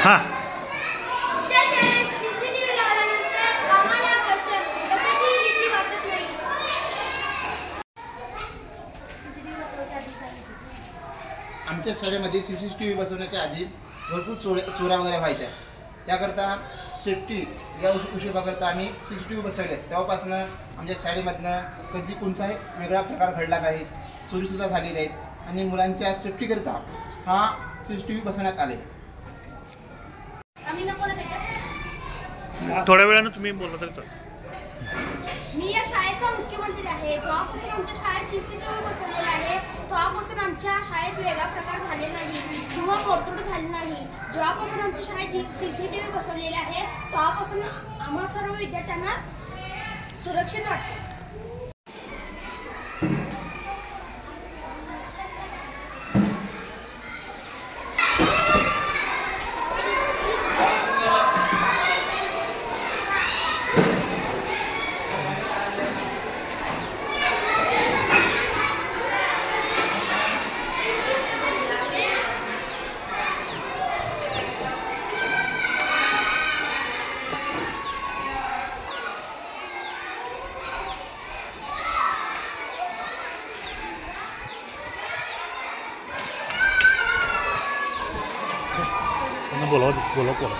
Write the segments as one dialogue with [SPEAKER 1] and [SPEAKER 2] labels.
[SPEAKER 1] हाँ
[SPEAKER 2] आमच्या शाळेमध्ये CCTV बसवण्याच्या आधी भरपूर चोऱ्या वगैरे व्हायच्या. त्याकरता सेफ्टी या उशिराकरता आम्ही CCTV बसवले. तेव्हापासून आमच्या शाळेमधनं कधी कोणताही वेगळा प्रकार घडला नाही, चोरीसुद्धा झाली नाहीत आणि मुलांच्या सेफ्टीकरिता हा CCTV बसवण्यात आले.
[SPEAKER 1] थोड्या वेळानं तुम्ही बोलला तरी चालेल.
[SPEAKER 3] मी या शाळेचा मुख्यमंत्री आहे. जेव्हापासून आमच्या शाळेत CCTV बसवलेला आहे तेव्हापासून आमच्या शाळेत वेगळा प्रकार झाले नाही किंवा मोडतोड झाली नाही. जेव्हापासून आमच्या शाळेत CCTV बसवलेले आहे तेव्हापासून आम्हा सर्व विद्यार्थ्यांना सुरक्षित वाटते.
[SPEAKER 1] बोला बोला बोला.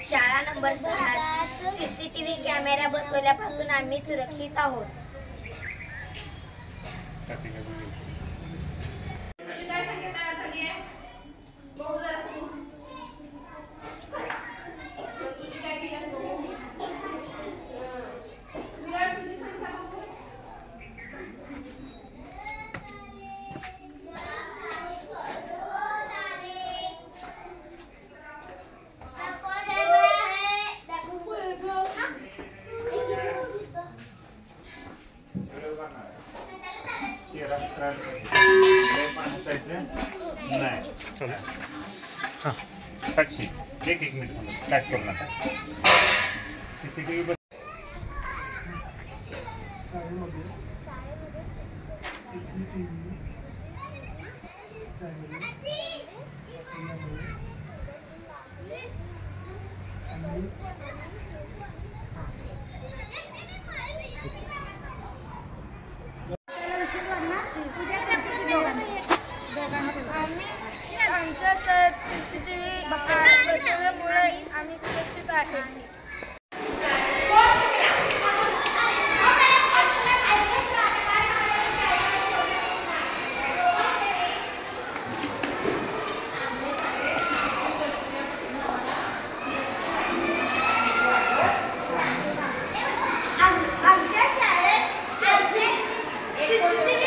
[SPEAKER 4] शाळा नंबर 6 CCTV कॅमेरा बसवल्यापासून आम्ही सुरक्षित आहोत.
[SPEAKER 1] नाही चला हां साक्षी एक मिनिट स्टार्ट करू नका. CCTV
[SPEAKER 3] बसवल्यामुळे आम्ही सुरक्षित आहे. CCTV